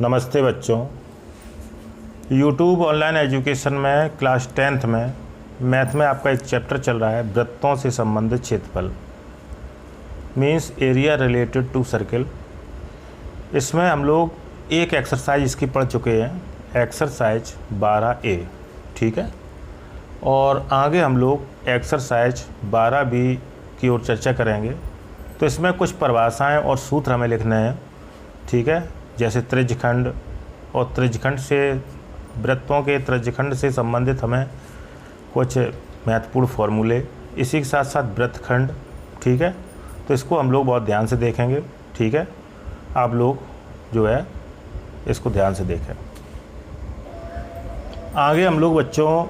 नमस्ते बच्चों। YouTube online education में क्लास 10th में मैथ में आपका एक चैप्टर चल रहा है वृत्तों से संबंधित क्षेत्रफल, means area related to circle. इसमें हम लोग एक एक्सरसाइज इसकी पढ़ चुके हैं, एक्सरसाइज 12A, ठीक है। और आगे हम लोग एक्सरसाइज 12B की ओर चर्चा करेंगे। तो इसमें कुछ परिभाषाएं और सूत्र हमें लिखने हैं, ठीक है। जैसे त्रिज्यखंड और त्रिज्यखंड से वृत्तों के त्रिज्यखंड से संबंधित हमें कुछ महत्वपूर्ण फॉर्मूले, इसी के साथ साथ वृत्तखंड, ठीक है। तो इसको हम लोग बहुत ध्यान से देखेंगे, ठीक है। आप लोग जो है इसको ध्यान से देखें। आगे हम लोग बच्चों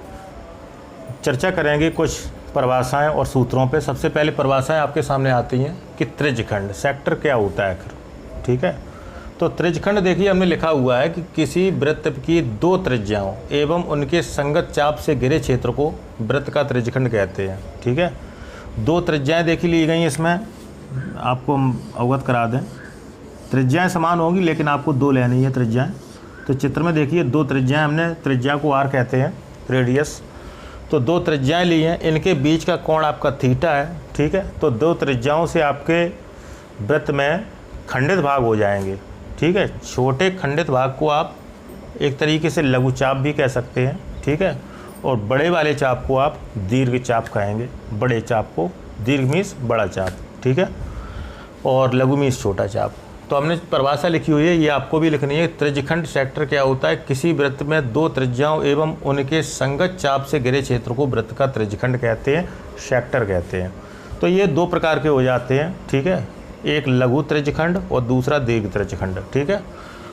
चर्चा करेंगे कुछ परिभाषाएं और सूत्रों पे। सबसे पहले परिभाषाएं आपके सामने आती हैं कि त्रिज्यखंड सेक्टर क्या होता है आखिर, ठीक है। तो त्रिज्यखंड देखिए हमने लिखा हुआ है कि किसी वृत्त की दो त्रिज्याओं एवं उनके संगत चाप से घिरे क्षेत्र को वृत्त का त्रिज्यखंड कहते हैं, ठीक है। दो त्रिज्याएं देखी ली गई, इसमें आपको अवगत करा दें। त्रिज्याएं समान होंगी लेकिन आपको दो लेनी है त्रिज्याएं। तो चित्र में देखिए दो त्रिज्याएं, हमने त्रिज्या को आर कहते हैं, रेडियस। तो दो त्रिज्याएं ली हैं, इनके बीच का कोण आपका थीटा है, ठीक है। तो दो त्रिज्याओं से आपके वृत्त में खंडित भाग हो जाएंगे, ठीक है। छोटे खंडित भाग को आप एक तरीके से लघु चाप भी कह सकते हैं, ठीक है। और बड़े वाले चाप को आप दीर्घ चाप कहेंगे। बड़े चाप को दीर्घ मीन्स बड़ा चाप, ठीक है, और लघु मीन्स छोटा चाप। तो हमने परिभाषा लिखी हुई है, ये आपको भी लिखनी है। त्रिज्यखंड सेक्टर क्या होता है? किसी वृत्त में दो त्रिज्याओं एवं उनके संगत चाप से घिरे क्षेत्र को वृत्त का त्रिज्यखंड कहते हैं, सेक्टर कहते हैं। तो ये दो प्रकार के हो जाते हैं, ठीक है। एक लघु त्रिज्यखंड और दूसरा दीर्घ त्रिज्यखंड, ठीक है।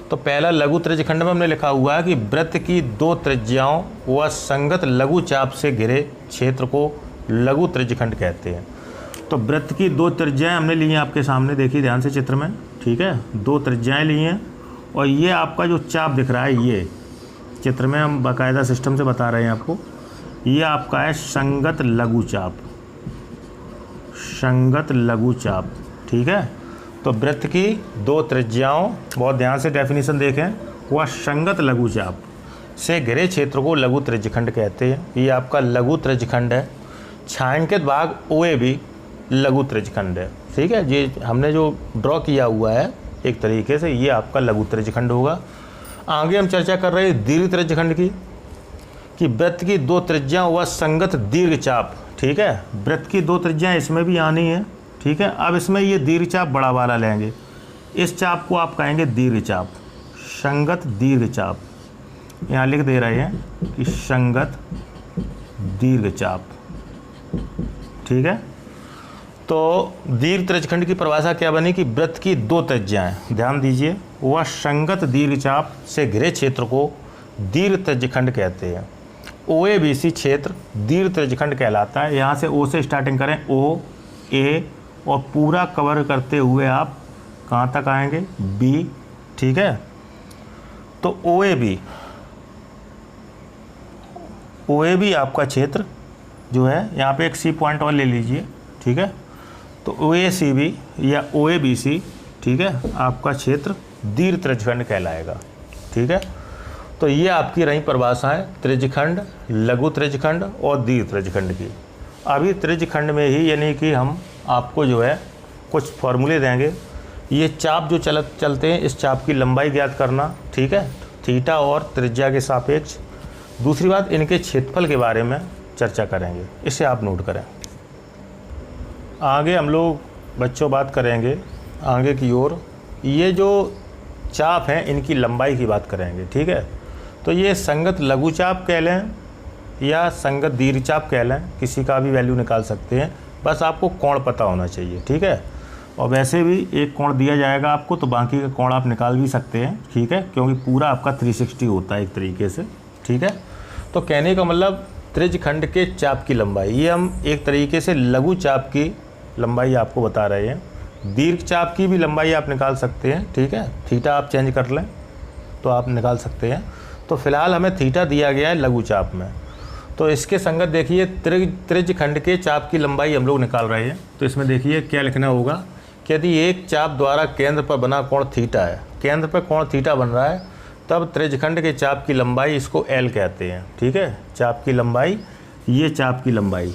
तो पहला लघु त्रिज्यखंड में हमने लिखा हुआ है कि वृत्त की दो त्रिज्याओं व संगत लघु चाप से घिरे क्षेत्र को लघु त्रिज्यखंड कहते हैं। तो वृत्त की दो त्रिज्याएं हमने ली हैं आपके सामने, देखिए ध्यान से चित्र में, ठीक है। दो त्रिज्याएं ली हैं और ये आपका जो चाप दिख रहा है, ये चित्र में हम बाकायदा सिस्टम से बता रहे हैं आपको, ये आपका है संगत लघु चाप, संगत लघु चाप, ठीक है। तो वृत्त की दो त्रिज्याओं, बहुत ध्यान से डेफिनेशन देखें, वह संगत लघु चाप से घिरे क्षेत्र को लघु त्रिज्यखंड कहते हैं। ये आपका लघु त्रिज्यखंड है। छायांकित भाग OA भी लघु त्रिज्यखंड है, ठीक है। ये हमने जो ड्रॉ किया हुआ है एक तरीके से, ये आपका लघु त्रिज्यखंड होगा। आगे हम चर्चा कर रहे हैं दीर्घ त्रिज्यखंड की, कि वृत्त की दो त्रिज्याओं व संगत दीर्घ चाप, ठीक है। वृत्त की दो त्रिज्याएं इसमें भी आनी है, ठीक है। अब इसमें ये दीर्घ चाप बड़ा वाला लेंगे, इस चाप को आप कहेंगे दीर्घ चाप, संगत दीर्घ चाप। यहाँ लिख दे रहे हैं कि संगत दीर्घ चाप, ठीक है। तो दीर्घ त्रिज्यखंड की परिभाषा क्या बनी कि वृत्त की दो त्रिज्याएं, ध्यान दीजिए, वह संगत दीर्घ चाप से घिरे क्षेत्र को दीर्घ त्रिज्यखंड कहते हैं। OABC क्षेत्र दीर्घ त्रिज्यखंड कहलाता है। यहाँ से O से स्टार्टिंग करें, O, A और पूरा कवर करते हुए आप कहाँ तक आएंगे? B, ठीक है। तो OAB आपका क्षेत्र जो है, यहाँ पे एक C पॉइंट और ले लीजिए, ठीक है। तो OACB या OABC, ठीक है, आपका क्षेत्र दीर्घ त्रिज्यखंड कहलाएगा, ठीक है। तो ये आपकी रही परिभाषाएं त्रिज्यखंड, लघु त्रिज्यखंड और दीर्घ त्रिज्यखंड की। अभी त्रिज्यखंड में ही यानी कि हम आपको जो है कुछ फॉर्मूले देंगे। ये चाप जो चलते हैं, इस चाप की लंबाई ज्ञात करना, ठीक है, थीटा और त्रिज्या के सापेक्ष। दूसरी बात, इनके क्षेत्रफल के बारे में चर्चा करेंगे, इसे आप नोट करें। आगे हम लोग बच्चों बात करेंगे आगे की ओर, ये जो चाप हैं इनकी लंबाई की बात करेंगे, ठीक है। तो ये संगत लघु चाप कह लें या संगत दीर्घ चाप कह लें, किसी का भी वैल्यू निकाल सकते हैं, बस आपको कोण पता होना चाहिए, ठीक है। और वैसे भी एक कोण दिया जाएगा आपको, तो बाकी का कोण आप निकाल भी सकते हैं, ठीक है, क्योंकि पूरा आपका 360 होता है एक तरीके से, ठीक है। तो कहने का मतलब त्रिज्यखंड के चाप की लंबाई, ये हम एक तरीके से लघु चाप की लंबाई आपको बता रहे हैं। दीर्घ चाप की भी लंबाई आप निकाल सकते हैं, ठीक है। थीटा आप चेंज कर लें तो आप निकाल सकते हैं। तो फिलहाल हमें थीटा दिया गया है लघु चाप में, तो इसके संगत देखिए त्रिज्यखंड के चाप की लंबाई हम लोग निकाल रहे हैं। तो इसमें देखिए क्या लिखना होगा कि यदि एक चाप द्वारा केंद्र पर बना कोण थीटा है, केंद्र पर कोण थीटा बन रहा है तब त्रिज्यखंड के चाप की लंबाई, इसको एल कहते हैं, ठीक है। चाप की लंबाई, ये चाप की लंबाई,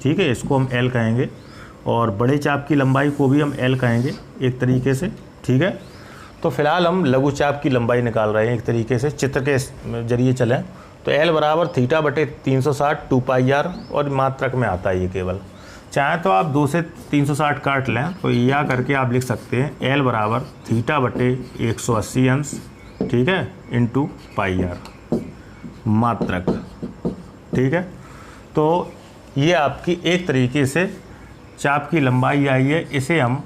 ठीक है, इसको हम एल कहेंगे, और बड़े चाप की लंबाई को भी हम एल कहेंगे एक तरीके से, ठीक है। तो फिलहाल हम लघु चाप की लंबाई निकाल रहे हैं एक तरीके से, चित्र के जरिए चलें तो एल बराबर थीटा बटे 360 2 पाई आर, और मात्रक में आता है ये केवल। चाहे तो आप 2 से 360 काट लें तो या करके आप लिख सकते हैं एल बराबर थीटा बटे 180 अंश, ठीक है, इंटू पाई आर मात्रक, ठीक है। तो ये आपकी एक तरीके से चाप की लंबाई आई है, इसे हम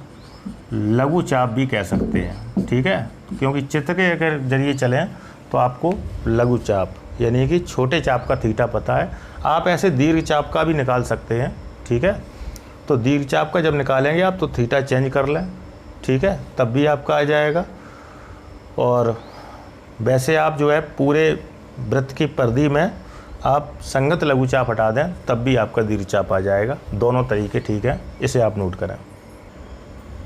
लघु चाप भी कह सकते हैं, ठीक है, क्योंकि चित्र के अगर जरिए चलें तो आपको लघु चाप यानी कि छोटे चाप का थीटा पता है। आप ऐसे दीर्घ चाप का भी निकाल सकते हैं, ठीक है। तो दीर्घ चाप का जब निकालेंगे आप तो थीटा चेंज कर लें, ठीक है, तब भी आपका आ जाएगा। और वैसे आप जो है पूरे वृत्त की परिधि में आप संगत लघु चाप हटा दें तब भी आपका दीर्घ चाप आ जाएगा। दोनों तरीके ठीक है, इसे आप नोट करें।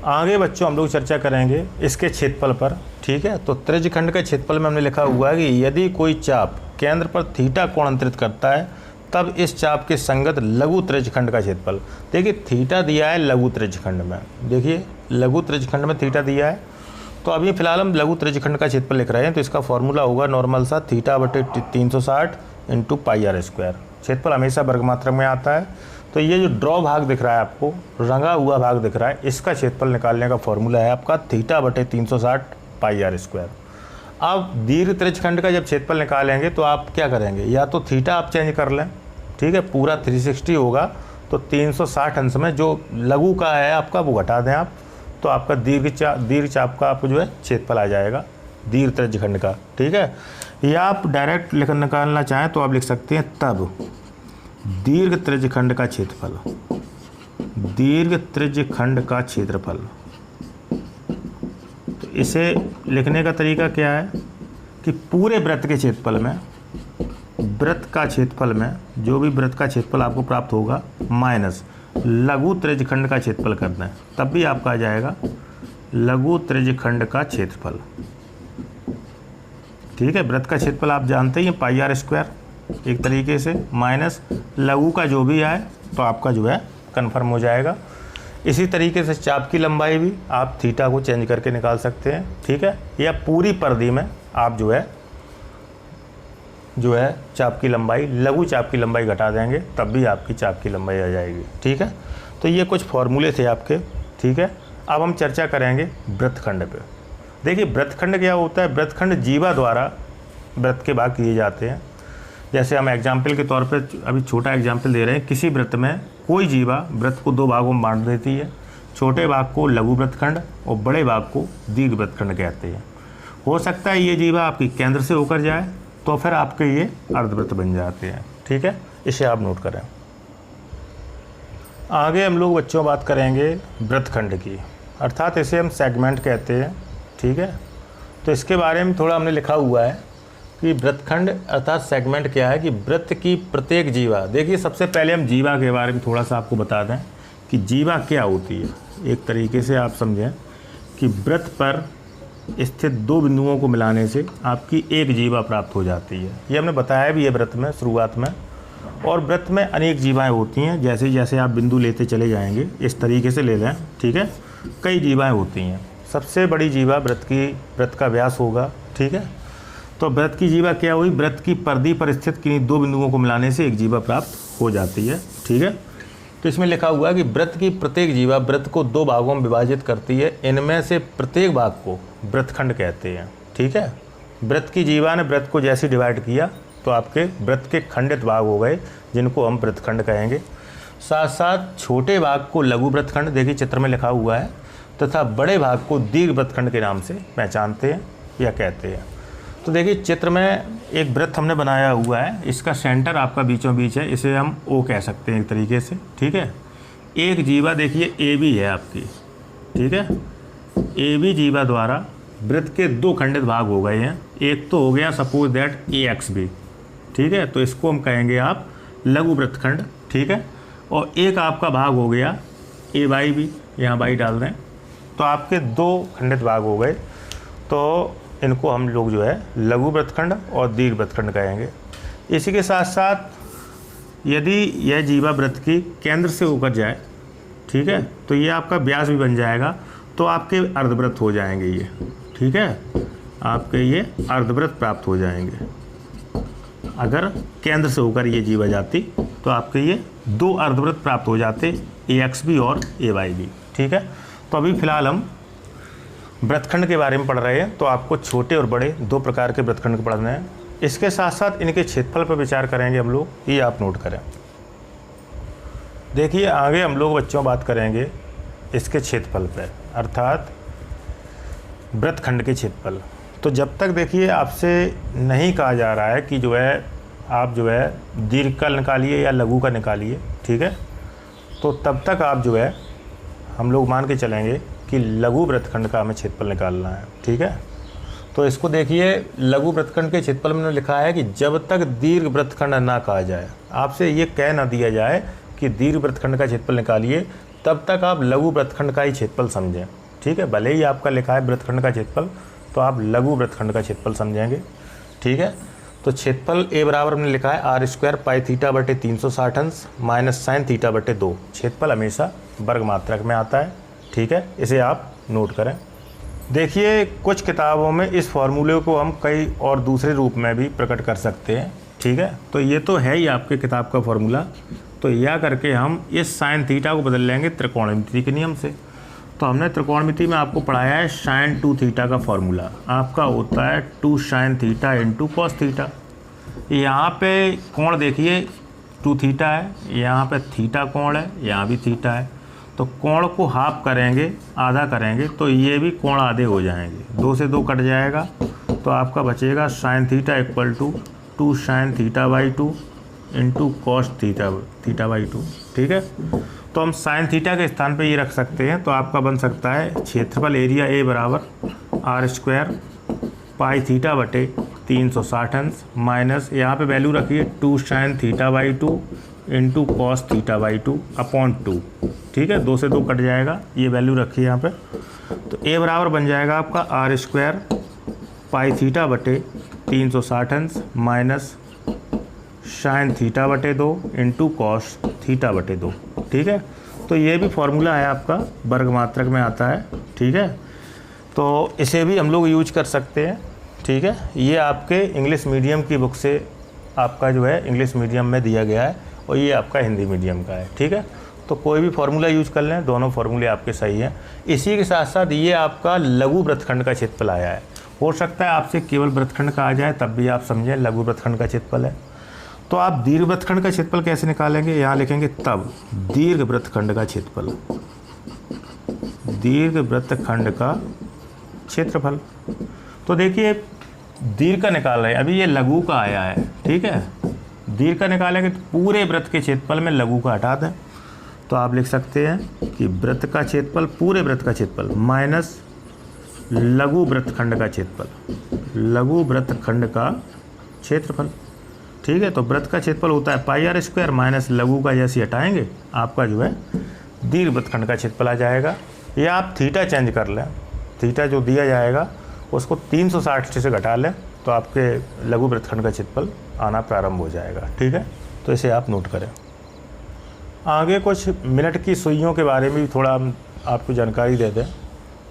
आगे बच्चों हम लोग चर्चा करेंगे इसके क्षेत्रफल पर, ठीक है। तो त्रिज्यखंड के क्षेत्रफल में हमने लिखा हुआ है कि यदि कोई चाप केंद्र पर थीटा कोण अंतरित करता है तब इस चाप के संगत लघु त्रिज्यखंड का क्षेत्रफल। देखिए थीटा दिया है लघु त्रिज्यखंड में, देखिए लघु त्रिज्यखंड में थीटा दिया है, तो अभी फिलहाल हम लघु त्रिज्यखंड का क्षेत्रफल लिख रहे हैं। तो इसका फॉर्मूला होगा नॉर्मल सा थीटा बटे 360 इंटू पाई आर स्क्वायर। क्षेत्रफल हमेशा वर्ग मात्रक में आता है। तो ये जो ड्रॉ भाग दिख रहा है आपको, रंगा हुआ भाग दिख रहा है, इसका क्षेत्रफल निकालने का फॉर्मूला है आपका थीटा बटे 360 पाई आर स्क्वायर। अब दीर्घ त्रिज्यखंड का जब क्षेत्रफल निकालेंगे तो आप क्या करेंगे, या तो थीटा आप चेंज कर लें, ठीक है, पूरा 360 होगा, तो 360 अंश में जो लघु का है आपका वो घटा दें आप, तो आपका दीर्घ चाप का आपको जो है क्षेत्रफल आ जाएगा दीर्घ त्रिज्यखंड का, ठीक है। या आप डायरेक्ट निकालना चाहें तो आप लिख सकते हैं तब दीर्घ त्रिज्यखंड का क्षेत्रफल, दीर्घ त्रिज्यखंड का क्षेत्रफल। तो इसे लिखने का तरीका क्या है कि पूरे वृत्त के क्षेत्रफल में, वृत्त का क्षेत्रफल में जो भी वृत्त का क्षेत्रफल आपको प्राप्त होगा माइनस लघु त्रिज्यखंड का क्षेत्रफल कर दें, तब भी आपका आ जाएगा लघु त्रिज्यखंड का क्षेत्रफल, ठीक है। वृत्त का क्षेत्रफल आप जानते ही हैं पाई आर स्क्वायर एक तरीके से, माइनस लघु का जो भी आए तो आपका जो है कन्फर्म हो जाएगा। इसी तरीके से चाप की लंबाई भी आप थीटा को चेंज करके निकाल सकते हैं, ठीक है, या पूरी परिधि में आप जो है चाप की लंबाई, लघु चाप की लंबाई घटा देंगे तब भी आपकी चाप की लंबाई आ जाएगी, ठीक है। तो ये कुछ फॉर्मूले थे आपके, ठीक है। अब हम चर्चा करेंगे वृत्तखंड पे। देखिए वृत्तखंड क्या होता है, वृत्तखंड जीवा द्वारा वृत्त के भाग किए जाते हैं। जैसे हम एग्जाम्पल के तौर पे अभी छोटा एग्जाम्पल दे रहे हैं, किसी वृत्त में कोई जीवा वृत्त को 2 भागों में बांट देती है, छोटे भाग को लघु वृत्तखंड और बड़े भाग को दीर्घ वृत्तखंड कहते हैं। हो सकता है ये जीवा आपकी केंद्र से होकर जाए तो फिर आपके ये अर्धवृत्त बन जाते हैं, ठीक है, इसे आप नोट करें। आगे हम लोग बच्चों बात करेंगे वृत्तखंड की, अर्थात इसे हम सेगमेंट कहते हैं, ठीक है। तो इसके बारे में थोड़ा हमने लिखा हुआ है कि वृत्तखंड अर्थात सेगमेंट क्या है कि वृत्त की प्रत्येक जीवा। देखिए सबसे पहले हम जीवा के बारे में थोड़ा सा आपको बता दें कि जीवा क्या होती है। एक तरीके से आप समझें कि वृत्त पर स्थित 2 बिंदुओं को मिलाने से आपकी एक जीवा प्राप्त हो जाती है। ये हमने बताया भी है वृत्त में शुरुआत में। और वृत्त में अनेक जीवाएँ होती हैं, जैसे जैसे आप बिंदु लेते चले जाएंगे इस तरीके से ले लें, ठीक है, कई जीवाएँ होती हैं। सबसे बड़ी जीवा वृत्त का व्यास होगा, ठीक है। तो वृत्त की जीवा क्या हुई, वृत्त की परिधि पर स्थित किन्हीं 2 बिंदुओं को मिलाने से एक जीवा प्राप्त हो जाती है, ठीक है। तो इसमें लिखा हुआ है कि वृत्त की प्रत्येक जीवा वृत्त को 2 भागों में विभाजित करती है, इनमें से प्रत्येक भाग को वृत्तखंड कहते हैं, ठीक है। वृत्त की जीवा ने वृत्त को जैसे डिवाइड किया तो आपके वृत्त के खंडित भाग हो गए जिनको हम वृत्तखंड कहेंगे। साथ साथ छोटे भाग को लघु वृत्तखंड, देखिए चित्र में लिखा हुआ है, तथा बड़े भाग को दीर्घ वृत्तखंड के नाम से पहचानते हैं या कहते हैं। तो देखिए चित्र में एक वृत्त हमने बनाया हुआ है, इसका सेंटर आपका बीचों बीच है, इसे हम ओ कह सकते हैं एक तरीके से, ठीक है। एक जीवा देखिए ए बी है आपकी, ठीक है। ए बी जीवा द्वारा वृत्त के 2 खंडित भाग हो गए हैं। एक तो हो गया suppose that A x B, ठीक है, तो इसको हम कहेंगे आप लघु वृत्तखंड, ठीक है। और एक आपका भाग हो गया ए वाई बी, यहाँ वाई डाल दें, तो आपके 2 खंडित भाग हो गए। तो इनको हम लोग जो है लघु वृत्तखंड और दीर्घ वृत्तखंड कहेंगे। इसी के साथ साथ यदि यह जीवा वृत्त की केंद्र से होकर जाए, ठीक है, तो ये आपका व्यास भी बन जाएगा, तो आपके अर्धवृत्त हो जाएंगे ये, ठीक है, आपके ये अर्धवृत्त प्राप्त हो जाएंगे। अगर केंद्र से होकर ये जीवा जाती तो आपके ये 2 अर्धवृत्त प्राप्त हो जाते, AXB और AYB, ठीक है। तो अभी फ़िलहाल हम वृत्तखंड के बारे में पढ़ रहे हैं, तो आपको छोटे और बड़े 2 प्रकार के वृत्तखंड पढ़ने हैं। इसके साथ साथ इनके क्षेत्रफल पर विचार करेंगे हम लोग, ये आप नोट करें। देखिए आगे हम लोग बच्चों बात करेंगे इसके क्षेत्रफल पर, अर्थात वृत्तखंड के क्षेत्रफल। तो जब तक देखिए आपसे नहीं कहा जा रहा है कि जो है आप जो है दीर्घ का निकालिए या लघु का निकालिए, ठीक है, तो तब तक आप जो है हम लोग मान के चलेंगे कि लघु वृत्तखंड का हमें क्षेत्रफल निकालना है, ठीक है। तो इसको देखिए लघु वृत्तखंड के क्षेत्रफल में लिखा है कि जब तक दीर्घ वृत्तखंड ना कहा जाए, आपसे ये कह ना दिया जाए कि दीर्घ वृत्तखंड का क्षेत्रफल निकालिए, तब तक आप लघु वृत्तखंड का ही क्षेत्रफल समझें, ठीक है। भले ही आपका लिखा है वृत्तखंड का क्षेत्रफल, तो आप लघु वृत्तखंड का क्षेत्रफल समझेंगे, ठीक है। तो क्षेत्रफल A बराबर हमने लिखा है r² पाई थीटा बटे 360 अंश माइनस साइन थीटा बटे 2। क्षेत्रफल हमेशा वर्ग मात्रक में आता है, ठीक है, इसे आप नोट करें। देखिए कुछ किताबों में इस फॉर्मूले को हम कई और दूसरे रूप में भी प्रकट कर सकते हैं, ठीक है। तो ये तो है ही आपके किताब का फॉर्मूला, तो यह करके हम इस साइन थीटा को बदल लेंगे त्रिकोणमिति के नियम से। तो हमने त्रिकोणमिति में आपको पढ़ाया है साइन 2 थीटा का फॉर्मूला आपका होता है 2 sine theta into cos theta. यहाँ पे कोण देखिए 2 थीटा है, यहाँ पे थीटा कोण है, यहाँ भी थीटा है, तो कोण को हाफ करेंगे, आधा करेंगे, तो ये भी कोण आधे हो जाएंगे, 2 से 2 कट जाएगा, तो आपका बचेगा sine theta equal to 2 sine theta by 2 into cos theta by 2, ठीक है। तो हम साइन थीटा के स्थान पे ये रख सकते हैं, तो आपका बन सकता है क्षेत्रफल एरिया A बराबर r² पाई थीटा बटे 360 अंश माइनस यहाँ पे वैल्यू रखिए 2 sine theta by 2 into cos theta by 2 upon 2, ठीक है, 2 से 2 कट जाएगा, ये वैल्यू रखिए यहाँ पे। तो A बराबर बन जाएगा आपका r² पाई थीटा बटे 360 अंश माइनस साइन थीटा बटे 2 इंटू कॉस थीटा बटे 2, ठीक है। तो ये भी फॉर्मूला है आपका, वर्ग मात्रक में आता है, ठीक है। तो इसे भी हम लोग यूज कर सकते हैं, ठीक है। ये आपके इंग्लिश मीडियम की बुक से आपका जो है इंग्लिश मीडियम में दिया गया है, और ये आपका हिंदी मीडियम का है, ठीक है। तो कोई भी फार्मूला यूज कर लें, दोनों फार्मूले आपके सही हैं। इसी के साथ साथ ये आपका लघु वृत्तखंड का क्षेत्रफल आया है। हो सकता है आपसे केवल वृत्तखंड का आ जाए, तब भी आप समझें लघु वृत्तखंड का क्षेत्रफल है। तो आप दीर्घ वृत्तखंड का क्षेत्रफल कैसे निकालेंगे, यहाँ लिखेंगे तब दीर्घ वृत्तखंड का क्षेत्रफल, दीर्घ वृत्तखंड का क्षेत्रफल। तो देखिए दीर्घ का निकाल रहे हैं, अभी ये लघु का आया है, ठीक है। दीर्घ का निकालेंगे तो पूरे वृत्त के क्षेत्रफल में लघु का हटा दें, तो आप लिख सकते हैं कि वृत्त का क्षेत्रफल, पूरे वृत्त का क्षेत्रफल माइनस लघु वृत्तखंड का क्षेत्रफल, लघु वृत्तखंड का क्षेत्रफल, ठीक है। तो वृत्त का क्षेत्रफल होता है पाई r² माइनस लघु का जैसे हटाएंगे आपका जो है दीर्घ वृत्तखंड का क्षेत्रफल आ जाएगा। या आप थीटा चेंज कर लें, थीटा जो दिया जाएगा उसको 360 से घटा लें, तो आपके लघु वृत्तखंड का क्षेत्रफल आना प्रारंभ हो जाएगा, ठीक है। तो इसे आप नोट करें। आगे कुछ मिनट की सुइयों के बारे में भी थोड़ा हम आपको जानकारी दे दें।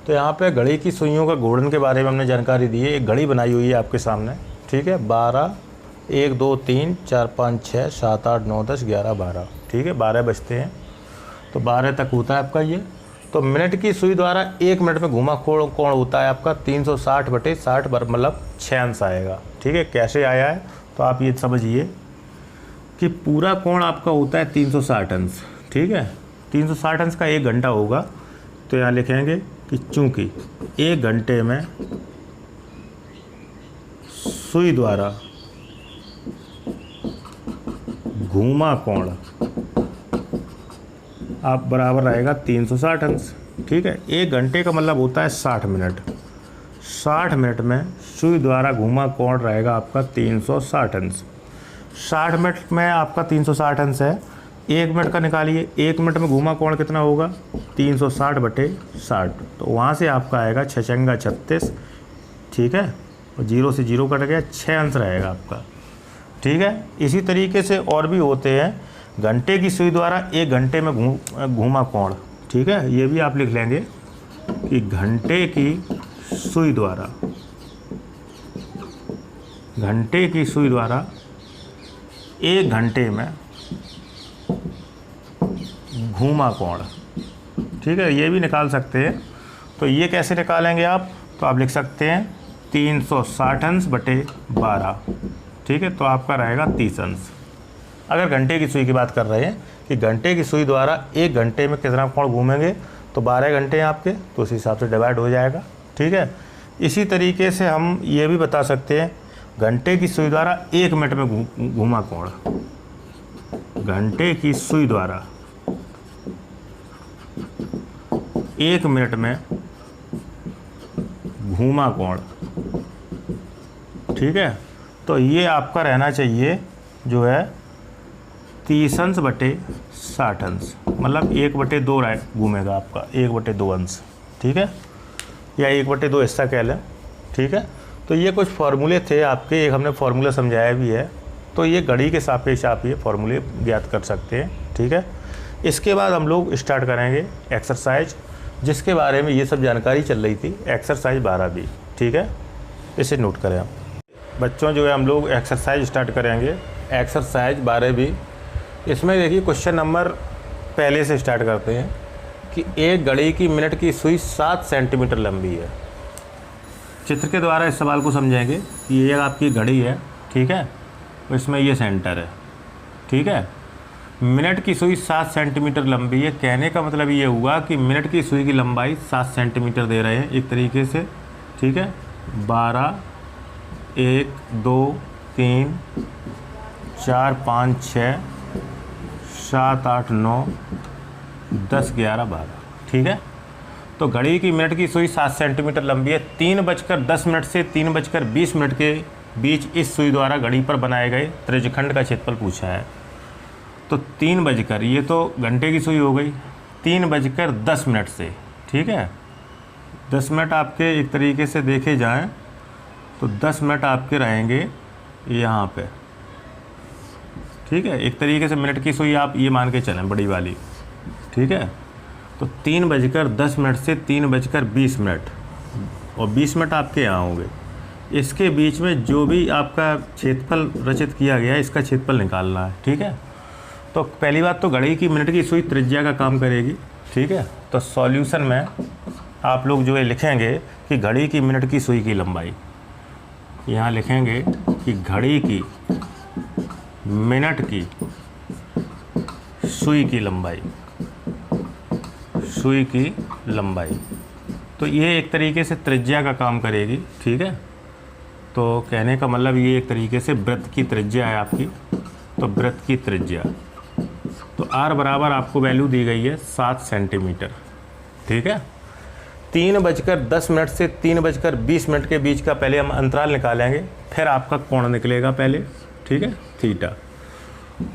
तो यहाँ पे घड़ी की सुइयों का घूर्णन के बारे में हमने जानकारी दी है। एक घड़ी बनाई हुई है आपके सामने, ठीक है। 12 1 2 3 4 5 6 7 8 9 10 11 12, ठीक है, 12 बजते हैं, तो 12 तक होता है आपका ये। तो मिनट की सुई द्वारा 1 मिनट में घुमा कोण होता है आपका 360 बटे 60 मतलब 6 अंश आएगा, ठीक है। कैसे आया है, तो आप ये समझिए कि पूरा कोण आपका होता है 360 अंश, ठीक है। 360 अंश का 1 घंटा होगा, तो यहाँ लिखेंगे कि चूँकि 1 घंटे में सुई द्वारा घूमा कोण आप बराबर रहेगा 360 अंश, ठीक है। 1 घंटे का मतलब होता है 60 मिनट। 60 मिनट में सुई द्वारा घूमा कोण रहेगा आपका 360 अंश। 60 मिनट में आपका 360 अंश है, 1 मिनट का निकालिए, 1 मिनट में घूमा कोण कितना होगा 360 बटे 60, तो वहाँ से आपका आएगा 6 छंगा 36, ठीक है, और 0 से 0 कट गया, 6 अंश रहेगा आपका। ठीक है, इसी तरीके से और भी होते हैं। घंटे की सुई द्वारा 1 घंटे में घूमा कोण, ठीक है, ये भी आप लिख लेंगे कि घंटे की सुई द्वारा 1 घंटे में घूमा कोण, ठीक है, ये भी निकाल सकते हैं। तो ये कैसे निकालेंगे आप, तो आप लिख सकते हैं 360 अंश बटे 12, ठीक है, तो आपका रहेगा 30 अंश। अगर घंटे की सुई की बात कर रहे हैं कि घंटे की सुई द्वारा 1 घंटे में कितना कोण घूमेंगे, तो 12 घंटे हैं आपके, तो उस हिसाब से डिवाइड हो जाएगा। ठीक है, इसी तरीके से हम ये भी बता सकते हैं घंटे की सुई द्वारा 1 मिनट में घूमा कोण, घंटे की सुई द्वारा 1 मिनट में घूमा कोण, ठीक है, तो ये आपका रहना चाहिए जो है 30 अंश बटे 60 अंश, मतलब 1/2 घूमेगा आपका, 1/2 अंश, ठीक है, या 1/2 हिस्सा कह लें। ठीक है, तो ये कुछ फार्मूले थे आपके, एक हमने फार्मूला समझाया भी है, तो ये घड़ी के सापेक्ष आप ये फार्मूले ज्ञात कर सकते हैं। ठीक है, इसके बाद हम लोग स्टार्ट करेंगे एक्सरसाइज, जिसके बारे में ये सब जानकारी चल रही थी, एक्सरसाइज 12 भी। ठीक है, इसे नोट करें आप बच्चों, जो है हम लोग एक्सरसाइज स्टार्ट करेंगे, एक्सरसाइज 12 भी। इसमें देखिए क्वेश्चन नंबर पहले से स्टार्ट करते हैं कि एक घड़ी की मिनट की सुई 7 सेंटीमीटर लंबी है। चित्र के द्वारा इस सवाल को समझेंगे कि ये आपकी घड़ी है, ठीक है, और इसमें ये सेंटर है। ठीक है, मिनट की सुई 7 सेंटीमीटर लंबी है, कहने का मतलब ये हुआ कि मिनट की सुई की लंबाई 7 सेंटीमीटर दे रहे हैं एक तरीके से। ठीक है, 12, 1, 2, 3, 4, 5, 6, 7, 8, 9, 10, 11, 12। ठीक है, तो घड़ी की मिनट की सुई 7 सेंटीमीटर लंबी है। 3:10 से 3:20 के बीच इस सुई द्वारा घड़ी पर बनाए गए त्रिज्यखंड का क्षेत्रफल पूछा है। तो 3 ये तो घंटे की सुई हो गई, 3:10 से, ठीक है, 10 मिनट आपके एक तरीके से देखे जाएं तो 10 मिनट आपके रहेंगे यहाँ पे। ठीक है, एक तरीके से मिनट की सुई आप ये मान के चलें बड़ी वाली। ठीक है, तो 3:10 से 3:20 और 20 मिनट आपके यहाँ होंगे। इसके बीच में जो भी आपका क्षेत्रफल रचित किया गया है, इसका क्षेत्रफल निकालना है। ठीक है, तो पहली बात तो घड़ी की मिनट की सुई त्रिज्या का काम करेगी। ठीक है, तो सॉल्यूशन में आप लोग जो है लिखेंगे कि घड़ी की मिनट की सुई की लंबाई, यहाँ लिखेंगे कि घड़ी की मिनट की सुई की लंबाई, सुई की लंबाई, तो ये एक तरीके से त्रिज्या का काम करेगी। ठीक है, तो कहने का मतलब ये एक तरीके से वृत्त की त्रिज्या है आपकी, तो वृत्त की त्रिज्या, तो R बराबर आपको वैल्यू दी गई है 7 सेंटीमीटर। ठीक है, 3:10 से 3:20 के बीच का पहले हम अंतराल निकालेंगे, फिर आपका कोण निकलेगा पहले। ठीक है, थीटा।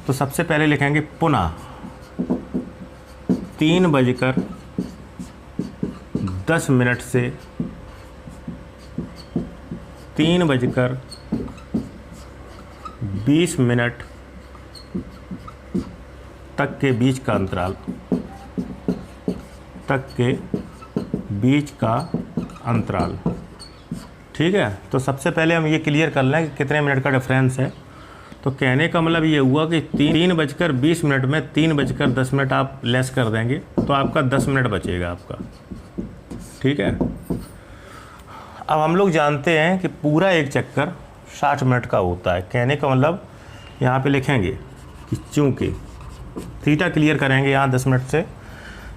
तो सबसे पहले लिखेंगे पुनः 3:10 से 3:20 तक के बीच का अंतराल, ठीक है, तो सबसे पहले हम ये क्लियर कर लें कि कितने मिनट का डिफरेंस है। तो कहने का मतलब ये हुआ कि 3:20 में 3:10 आप लेस कर देंगे तो आपका 10 मिनट बचेगा आपका। ठीक है, अब हम लोग जानते हैं कि पूरा एक चक्कर 60 मिनट का होता है। कहने का मतलब यहाँ पे लिखेंगे कि चूँकि थीटा क्लियर करेंगे यहाँ 10 मिनट से,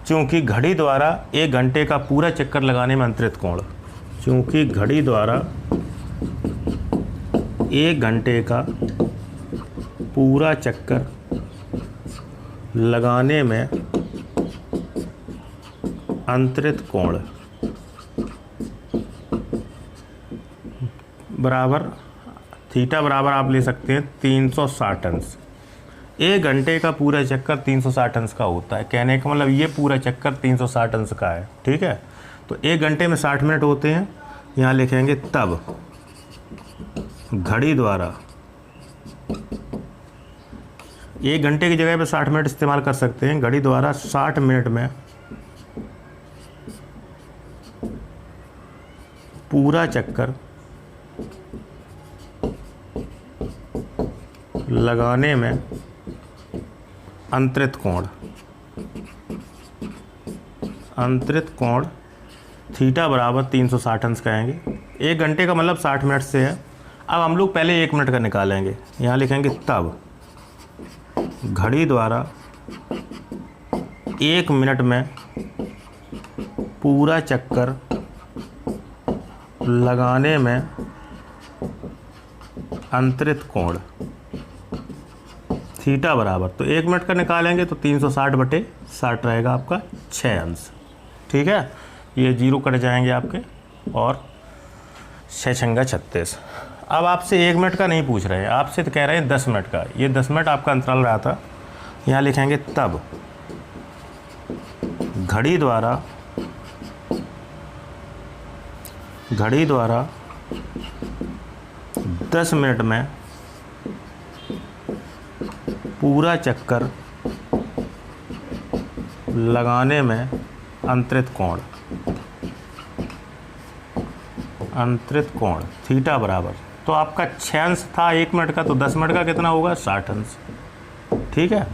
चूँकि घड़ी द्वारा 1 घंटे का पूरा चक्कर लगाने में अंतरित कोण, चूँकि घड़ी द्वारा 1 घंटे का पूरा चक्कर लगाने में अंतरित कोण बराबर, थीटा बराबर आप ले सकते हैं 360 अंश। 1 घंटे का पूरा चक्कर 360 अंश का होता है। कहने का मतलब ये पूरा चक्कर 360 अंश का है। ठीक है, तो 1 घंटे में 60 मिनट होते हैं, यहाँ लिखेंगे तब घड़ी द्वारा 1 घंटे की जगह पे 60 मिनट इस्तेमाल कर सकते हैं। घड़ी द्वारा 60 मिनट में पूरा चक्कर लगाने में अंतरित कोण थीटा बराबर 360 अंश कहेंगे। 1 घंटे का मतलब 60 मिनट से है। अब हम लोग पहले 1 मिनट का निकालेंगे। यहाँ लिखेंगे तब घड़ी द्वारा 1 मिनट में पूरा चक्कर लगाने में अंतरित कोण थीटा बराबर, तो 1 मिनट का निकालेंगे तो 360/60 रहेगा आपका 6 अंश। ठीक है, ये 0 कट जाएंगे आपके और 6 छंगा 36। अब आपसे 1 मिनट का नहीं पूछ रहे हैं, आपसे तो कह रहे हैं 10 मिनट का। ये 10 मिनट आपका अंतराल रहा था। यहाँ लिखेंगे तब घड़ी द्वारा 10 मिनट में पूरा चक्कर लगाने में अंतरित कोण थीटा बराबर, तो आपका 6 अंश था 1 मिनट का, तो 10 मिनट का कितना होगा 60 अंश। ठीक है,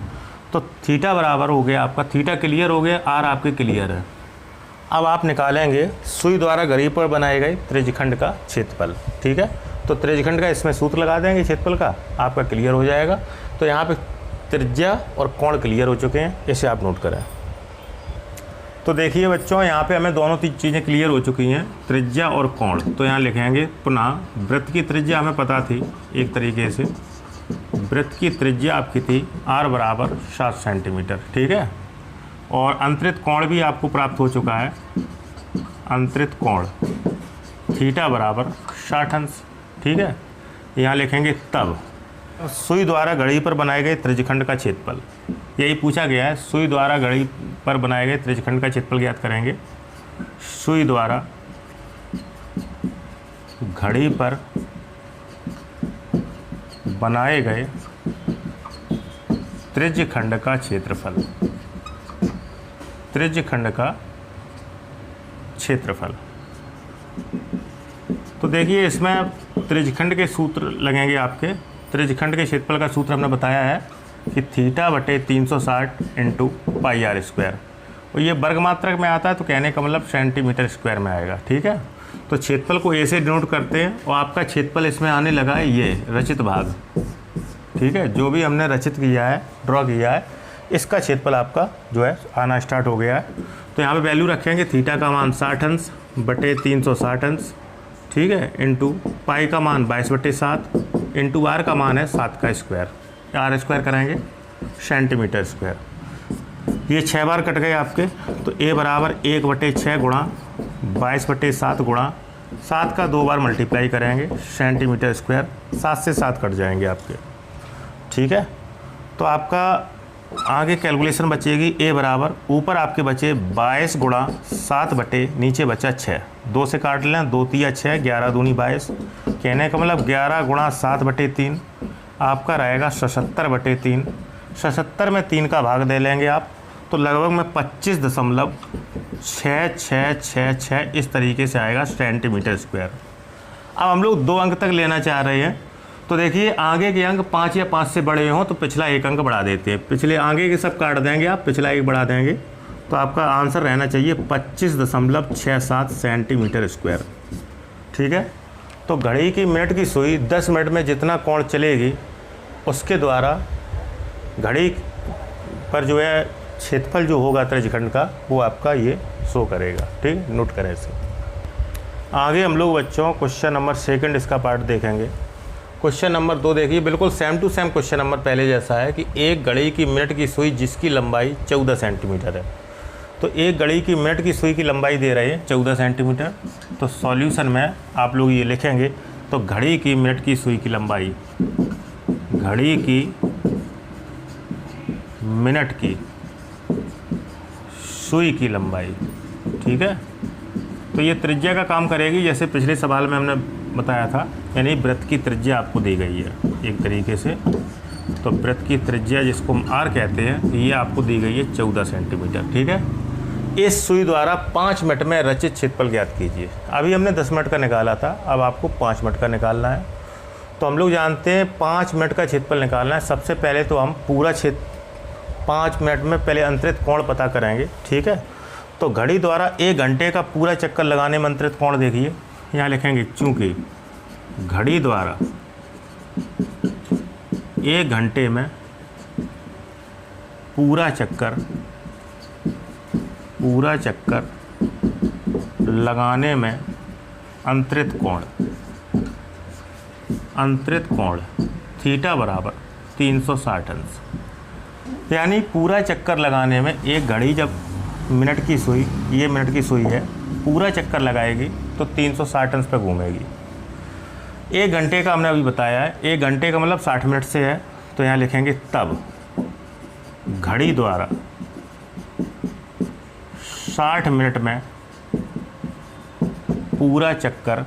तो थीटा बराबर हो गया आपका, थीटा क्लियर हो गया, आर आपके क्लियर है। अब आप निकालेंगे सुई द्वारा घड़ी पर बनाए गए त्रिज्यखंड का क्षेत्रफल। ठीक है, तो त्रिज्यखंड का इसमें सूत्र लगा देंगे क्षेत्रफल का, आपका क्लियर हो जाएगा। तो यहाँ पे त्रिज्या और कोण क्लियर हो चुके हैं, इसे आप नोट करें। तो देखिए बच्चों, यहाँ पे हमें दोनों चीज़ें क्लियर हो चुकी हैं, त्रिज्या और कोण। तो यहाँ लिखेंगे पुनः वृत्त की त्रिज्या हमें पता थी एक तरीके से, वृत्त की त्रिज्या आपकी थी r बराबर 7 सेंटीमीटर। ठीक है, और अंतरित कोण भी आपको प्राप्त हो चुका है, अंतरित कोण थीटा बराबर 60 अंश। ठीक है, यहाँ लिखेंगे तब सुई द्वारा घड़ी पर बनाए गए त्रिज्यखंड का क्षेत्रफल, यही पूछा गया है। सुई द्वारा घड़ी पर बनाए गए त्रिज्यखंड का क्षेत्रफल ज्ञात करेंगे। सुई द्वारा घड़ी पर बनाए गए त्रिज्यखंड का क्षेत्रफल, त्रिज्यखंड का क्षेत्रफल। तो देखिए इसमें त्रिज्यखंड के सूत्र लगेंगे आपके। त्रिज्यखंड के क्षेत्रफल का सूत्र हमने बताया है कि θ/360 × πr², और ये वर्ग मात्रक में आता है, तो कहने का मतलब सेंटीमीटर स्क्वायर में आएगा। ठीक है, तो क्षेत्रफल को ऐसे डिनोट करते हैं, और आपका क्षेत्रफल इसमें आने लगा है ये रचित भाग। ठीक है, जो भी हमने रचित किया है, ड्रॉ किया है, इसका क्षेत्रफल आपका जो है आना स्टार्ट हो गया है। तो यहाँ पे वैल्यू रखेंगे थीटा का मान 60 अंश बटे 360 अंश। ठीक है, इंटू पाई का मान 22/7 इंटू आर का मान है 7 का स्क्वायर, r² करेंगे सेंटीमीटर स्क्वायर। ये 6 बार कट गए आपके, तो a बराबर 1/6 गुणा 22/7 गुणा 7 का 2 बार मल्टीप्लाई करेंगे सेंटीमीटर स्क्वायर, 7 से 7 कट जाएंगे आपके। ठीक है, तो आपका आगे कैलकुलेशन बचेगी a बराबर, ऊपर आपके बचे 22 गुणा 7 बटे नीचे बचा 6, 2 से काट लें, 2 तिया 6, 11 दूनी 22, कहने का मतलब 11 गुणा 7/3 आपका रहेगा 77/3। 77 में 3 का भाग दे लेंगे आप, तो लगभग में 25.6666 इस तरीके से आएगा सेंटीमीटर स्क्वायर। अब हम लोग 2 अंक तक लेना चाह रहे हैं, तो देखिए आगे के अंक 5 या 5 से बड़े हों तो पिछला 1 अंक बढ़ा देते हैं, पिछले आगे के सब काट देंगे आप, पिछला 1 बढ़ा देंगे, तो आपका आंसर रहना चाहिए 25.67 सेंटीमीटर स्क्वायर। ठीक है, तो घड़ी की मिनट की सुई 10 मिनट में जितना कोण चलेगी उसके द्वारा घड़ी पर जो है क्षेत्रफल जो होगा त्रिज्यखंड का, वो आपका ये शो करेगा। ठीक, नोट करें इसे। आगे हम लोग बच्चों क्वेश्चन नंबर 2 इसका पार्ट देखेंगे। क्वेश्चन नंबर 2 देखिए, बिल्कुल same to same question number पहले जैसा है कि एक घड़ी की मिनट की सुई जिसकी लंबाई 14 सेंटीमीटर है। तो एक घड़ी की मिनट की सुई की लंबाई दे रहे हैं 14 सेंटीमीटर। तो सॉल्यूशन में आप लोग ये लिखेंगे, तो घड़ी की मिनट की सुई की लंबाई, घड़ी की मिनट की सुई की लंबाई। ठीक है, तो ये त्रिज्या का काम करेगी, जैसे पिछले सवाल में हमने बताया था, यानी वृत्त की त्रिज्या आपको दी गई है एक तरीके से। तो वृत्त की त्रिज्या जिसको हम आर कहते हैं, ये आपको दी गई है 14 सेंटीमीटर। ठीक है, इस सुई द्वारा 5 मिनट में रचित क्षेत्रफल ज्ञात कीजिए। अभी हमने 10 मिनट का निकाला था, अब आपको 5 मिनट का निकालना है। तो हम लोग जानते हैं 5 मिनट का क्षेत्रफल निकालना है। सबसे पहले तो हम पूरा क्षेत्र 5 मिनट में पहले अंतरित कोण पता करेंगे। ठीक है, तो घड़ी द्वारा 1 घंटे का पूरा चक्कर लगाने में अंतरित कोण देखिए, यहाँ लिखेंगे चूँकि घड़ी द्वारा 1 घंटे में पूरा चक्कर लगाने में अंतरित कोण थीटा बराबर 360 अंश। यानी पूरा चक्कर लगाने में एक घड़ी जब मिनट की सुई, ये मिनट की सुई है, पूरा चक्कर लगाएगी तो 360 अंश पे घूमेगी। 1 घंटे का हमने अभी बताया है, 1 घंटे का मतलब 60 मिनट से है, तो यहाँ लिखेंगे तब घड़ी द्वारा 60 मिनट में पूरा चक्कर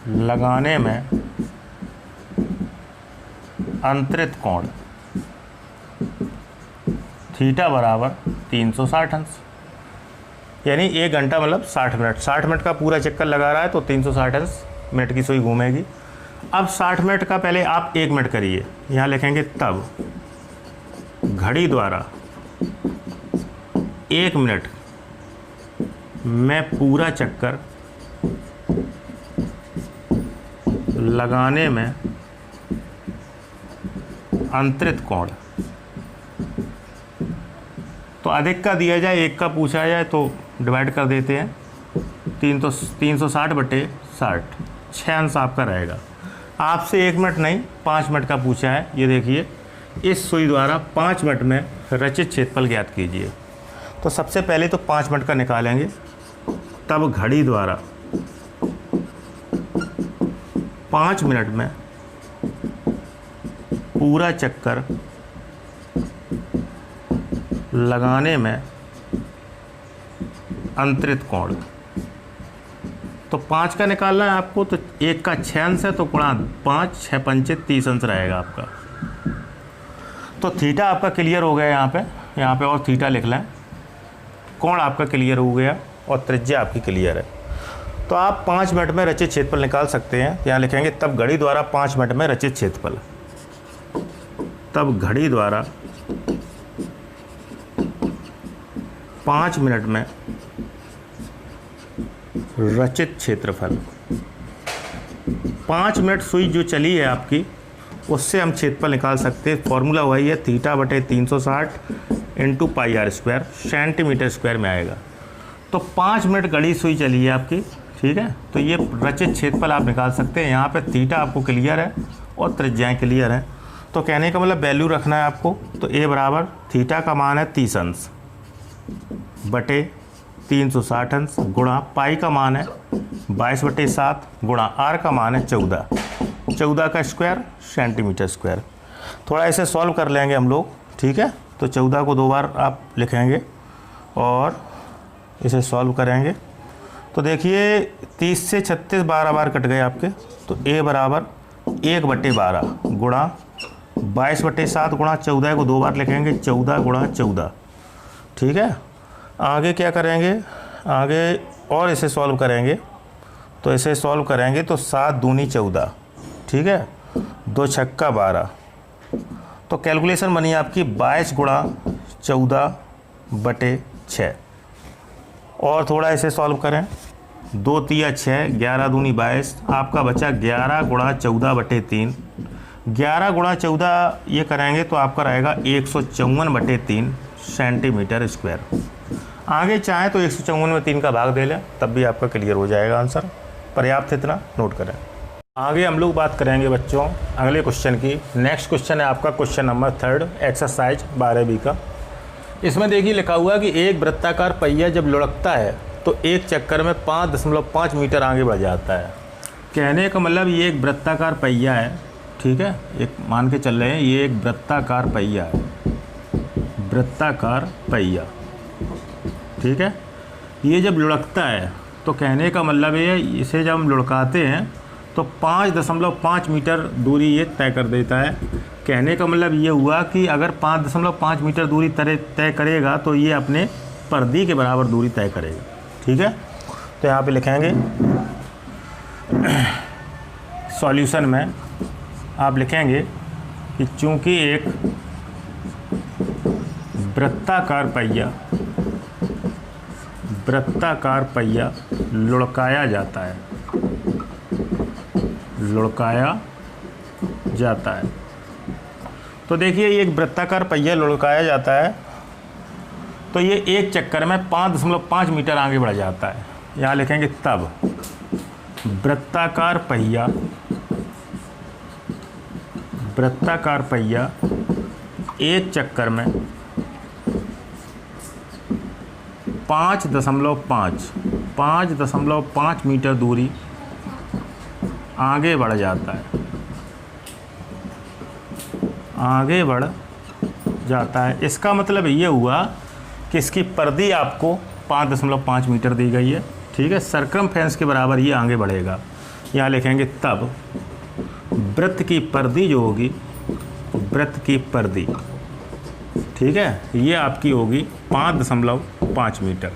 लगाने में अंतरित कोण थीटा बराबर 360 अंश। यानी 1 घंटा मतलब 60 मिनट, 60 मिनट का पूरा चक्कर लगा रहा है तो 360 अंश मिनट की सुई घूमेगी। अब 60 मिनट का पहले आप 1 मिनट करिए, यहाँ लिखेंगे तब घड़ी द्वारा 1 मिनट में पूरा चक्कर लगाने में अंतरित कोण। तो अधिक का दिया जाए, 1 का पूछा जाए तो डिवाइड कर देते हैं, 360 बटे 60, 6 अंश आपका रहेगा। आपसे 1 मिनट नहीं 5 मिनट का पूछा है। ये देखिए, इस सुई द्वारा 5 मिनट में रचित क्षेत्रफल ज्ञात कीजिए। तो सबसे पहले तो 5 मिनट का निकालेंगे, तब घड़ी द्वारा 5 मिनट में पूरा चक्कर लगाने में अंतरित कोण। तो 5 का निकालना है आपको, तो 1 का 6 अंश है, तो गुणा 5, 6 पंचे 30 अंश रहेगा आपका। तो थीटा आपका क्लियर हो गया यहाँ पे और थीटा लिख लें। कोण आपका क्लियर हो गया और त्रिज्या आपकी क्लियर है। तो आप 5 मिनट में रचित क्षेत्रफल निकाल सकते हैं। यहाँ लिखेंगे तब घड़ी द्वारा 5 मिनट में रचित क्षेत्रफल, तब घड़ी द्वारा 5 मिनट में रचित क्षेत्रफल। 5 मिनट सुई जो चली है आपकी, उससे हम क्षेत्रफल निकाल सकते हैं। फॉर्मूला वही है, थीटा बटे 360 into pi R square, centimetre square में आएगा। तो 5 मिनट घड़ी सुई चली है आपकी। ठीक है, तो ये रचित क्षेत्रफल आप निकाल सकते हैं। यहाँ पे थीटा आपको क्लियर है और त्रिज्याएँ क्लियर हैं। तो कहने का मतलब वैल्यू रखना है आपको। तो ए बराबर थीटा का मान है 30 अंश बटे 360 अंश गुणा पाई का मान है 22/7 गुणा आर का मान है 14 का स्क्वायर सेंटीमीटर स्क्वायर। थोड़ा इसे सॉल्व कर लेंगे हम लोग। ठीक है, तो 14 को 2 बार आप लिखेंगे और इसे सॉल्व करेंगे। तो देखिए 30 से 36 12 बार कट गए आपके। तो ए बराबर 1/12 गुणा 22/7 गुणा 14 को 2 बार लिखेंगे, 14 गुणा 14। ठीक है, आगे क्या करेंगे, आगे और इसे सॉल्व करेंगे। तो इसे सॉल्व करेंगे तो 7 दूनी 14। ठीक है, 2 छक्का 12। तो कैलकुलेशन बनी आपकी 22 गुणा 14/6। और थोड़ा इसे सॉल्व करें, 2 तिया 6, 11 दूनी 22, आपका बचा 11 गुणा 14/3। 11 गुणा 14 ये करेंगे तो आपका रहेगा 154/3 सेंटीमीटर स्क्वायर। आगे चाहें तो 154 में 3 का भाग दे लें, तब भी आपका क्लियर हो जाएगा आंसर। पर्याप्त इतना नोट करें। आगे हम लोग बात करेंगे बच्चों अगले क्वेश्चन की। नेक्स्ट क्वेश्चन है आपका क्वेश्चन नंबर 3 एक्सरसाइज 12B का। इसमें देखिए लिखा हुआ है कि एक वृत्ताकार पहिया जब लुढ़कता है तो एक चक्कर में 5.5 मीटर आगे बढ़ जाता है। कहने का मतलब ये एक वृत्ताकार पहिया है। ठीक है, एक मान के चल रहे हैं ये एक वृत्ताकार पहिया है, वृत्ताकार पहिया। ठीक है, ये जब लुढ़कता है तो कहने का मतलब ये, इसे जब हम लुढ़काते हैं तो 5.5 मीटर दूरी ये तय कर देता है। कहने का मतलब ये हुआ कि अगर 5.5 मीटर दूरी तय करेगा तो ये अपने परिधि के बराबर दूरी तय करेगा। ठीक है, तो यहाँ पे लिखेंगे सॉल्यूशन में आप लिखेंगे कि चूंकि एक वृत्ताकार पहिया लुढ़काया जाता है। तो देखिए ये एक वृत्ताकार पहिया लुढ़काया जाता है तो ये एक चक्कर में 5.5 मीटर आगे बढ़ जाता है। यहाँ लिखेंगे तब वृत्ताकार पहिया एक चक्कर में 5.5 मीटर दूरी आगे बढ़ जाता है। इसका मतलब ये हुआ कि इसकी परिधि आपको 5.5 मीटर दी गई है। ठीक है, सर्कमफेरेंस के बराबर ये आगे बढ़ेगा। यहाँ लिखेंगे तब वृत्त की परिधि जो होगी, वृत्त की परिधि, ठीक है, ये आपकी होगी 5.5 मीटर।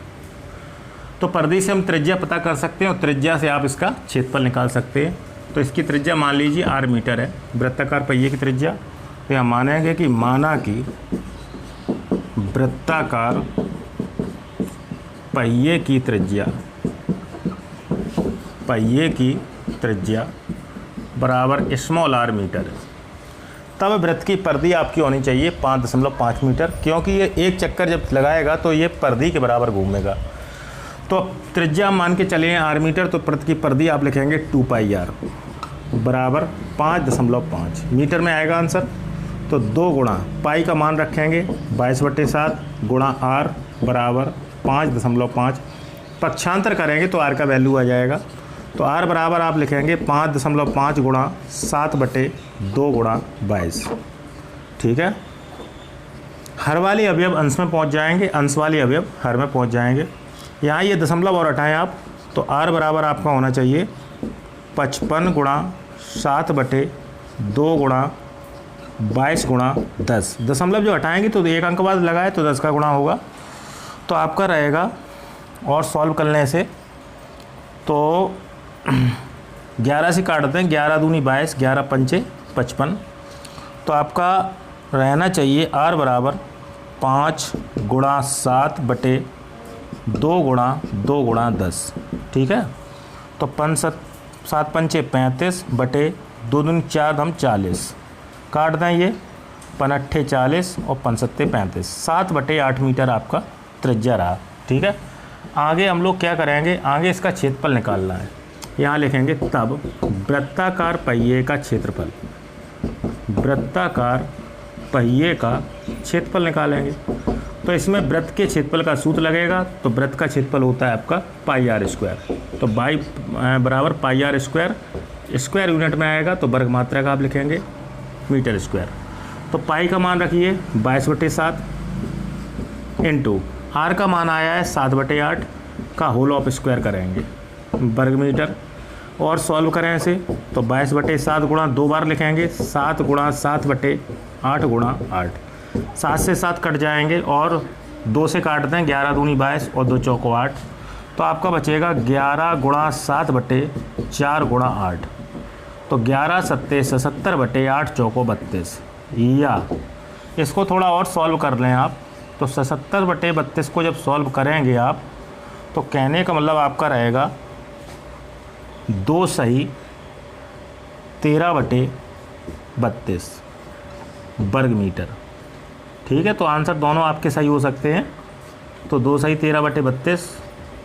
तो परिधि से हम त्रिज्या पता कर सकते हैं और त्रिज्या से आप इसका क्षेत्रफल निकाल सकते हैं। तो इसकी त्रिज्या मान लीजिए r मीटर है, वृत्ताकार पहिए की त्रिज्या। तो यहाँ मानेंगे कि माना कि वृत्ताकार पहिए की त्रिज्या बराबर स्मॉल r मीटर है। तब वृत्त की परिधि आपकी होनी चाहिए 5.5 मीटर, क्योंकि ये एक चक्कर जब लगाएगा तो ये परिधि के बराबर घूमेगा। तो त्रिज्या मान के चले हैं r मीटर, तो वृत्त की परिधि आप लिखेंगे 2πr बराबर 5.5 मीटर में आएगा आंसर। तो 2 गुणा पाई का मान रखेंगे 22/7 गुणा r बराबर 5.5। पक्षांतर करेंगे तो r का वैल्यू आ जाएगा। तो r बराबर आप लिखेंगे 5.5 गुणा 7/2 गुणा 22। ठीक है, हर वाली अवयव अंश में पहुंच जाएंगे, अंश वाली अवयव हर में पहुंच जाएंगे। यहाँ ये दशमलव और हटाएं आप, तो r बराबर आपका होना चाहिए 55 गुणा 7/2 गुणा 22 गुणा 10। दशमलव जो हटाएंगे तो एक अंक बाद लगाए तो 10 का गुणा होगा। तो आपका रहेगा, और सॉल्व करने से तो 11 से काट दें, 11 दूनी 22, 11 पंचे 55। तो आपका रहना चाहिए r बराबर 5 गुणा 7/2 गुणा 2 गुणा 10। ठीक है, तो 7 पंचे 35 बटे 2 दूनी 4 हम 40, काट दें ये 5 40 और 5 35, 7/8 मीटर आपका त्रिज्या रहा। ठीक है, आगे हम लोग क्या करेंगे, आगे इसका क्षेत्रफल निकालना है। यहाँ लिखेंगे तब वृत्ताकार पहिए का क्षेत्रफल, वृत्ताकार पहिए का क्षेत्रफल निकालेंगे। तो इसमें वृत्त के क्षेत्रफल का सूत्र लगेगा। तो वृत्त का क्षेत्रफल होता है आपका πr²। तो बाई बराबर πr², स्क्वायर यूनिट में आएगा तो वर्ग मात्रा का आप लिखेंगे मीटर स्क्वायर। तो पाई का मान रखिए 22/7 इंटू r का मान आया है 7/8 का होल ऑफ स्क्वायर करेंगे वर्ग मीटर, और सॉल्व करें इसे तो 22/7 गुणा 2 बार लिखेंगे, 7 गुणा 7/8 गुणा 8, 7 से 7 कट जाएंगे और 2 से काट दें, 11 दूनी 22 और 2 चौको 8। तो आपका बचेगा 11 गुणा 7/4 गुणा 8। तो 11 7 70/8 चौको 32। या इसको थोड़ा और सॉल्व कर लें आप, तो 70/32 को जब सॉल्व करेंगे आप तो कहने का मतलब आपका रहेगा 2 सही 13/32 वर्ग मीटर। ठीक है, तो आंसर दोनों आपके सही हो सकते हैं। तो 2 सही 13/32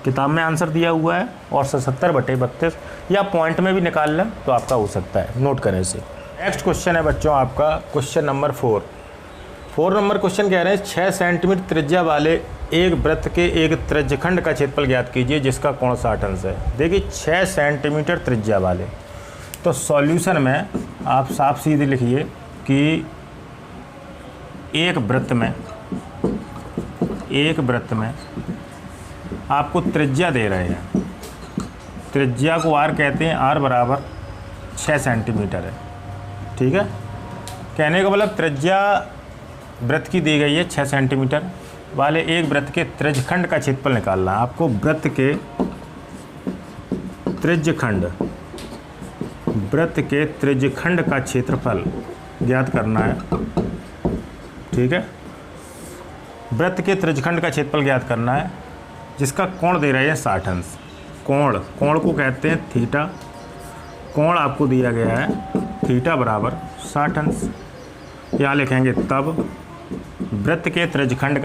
किताब में आंसर दिया हुआ है, और 70/32 या पॉइंट में भी निकाल लें तो आपका हो सकता है, नोट करें इसे। नेक्स्ट क्वेश्चन है बच्चों आपका क्वेश्चन नंबर 4 नंबर क्वेश्चन कह रहे हैं 6 सेंटीमीटर त्रिज्या वाले एक वृत्त के एक त्रिज्यखंड का क्षेत्रफल ज्ञात कीजिए जिसका कोण 60 अंश है। देखिए 6 सेंटीमीटर त्रिज्या वाले, तो सॉल्यूशन में आप साफ सीधे लिखिए कि एक वृत्त में आपको त्रिज्या दे रहे हैं, त्रिज्या को आर कहते हैं, आर बराबर 6 सेंटीमीटर है, ठीक है। कहने का मतलब त्रिज्या वृत्त की दी गई है 6 सेंटीमीटर वाले एक वृत्त के त्रिज्यखंड का क्षेत्रफल निकालना है आपको। वृत्त के त्रिज्यखंड का क्षेत्रफल ज्ञात करना है, ठीक है। वृत्त के त्रिज्यखंड का क्षेत्रफल ज्ञात करना है, जिसका कोण दे रहे हैं 60 अंश। कोण को कहते हैं थीटा। कोण आपको दिया गया है थीटा बराबर 60 अंश। यहाँ लिखेंगे तब वृत्त के त्रिज्यखंड